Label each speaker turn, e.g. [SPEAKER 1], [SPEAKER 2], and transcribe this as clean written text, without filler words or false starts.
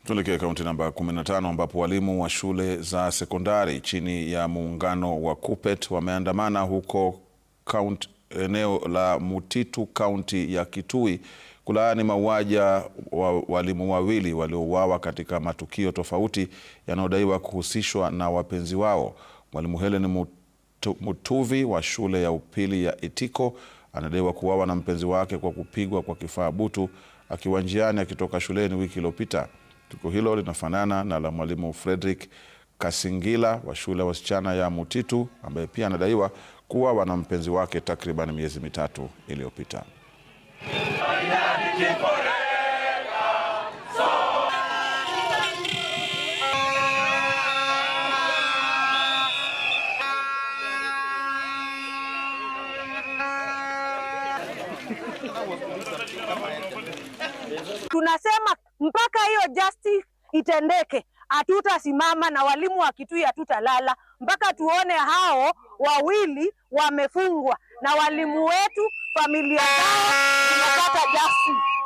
[SPEAKER 1] Tuelekee kaunti namba 15 ambapo walimu wa shule za sekondari chini ya muungano wa KUPPET wameandamana huko eneo la Mutitu, kaunti ya Kitui, kulaani mauaji wa walimu wawili waliouawa katika matukio tofauti yanayodaiwa kuhusishwa na wapenzi wao. Mwalimu Helen Mutuvi wa shule ya upili ya Itiko anadaiwa kuuawa na mpenzi wake kwa kupigwa kwa kifaa butu akiwa njiani akitoka shuleni wiki iliyopita. Tukio hilo linafanana na la mwalimu Frederick Kasingila wa shule ya wasichana ya Mutitu ambaye pia anadaiwa kuuawa na mpenzi wake takriban miezi mitatu iliyopita.
[SPEAKER 2] Tunasema mpaka hiyo justice itendeke, hatutasimama na walimu wa Kitui hatutalala mpaka tuone hao wawili wamefungwa na walimu wetu, familia zao zinapata justice.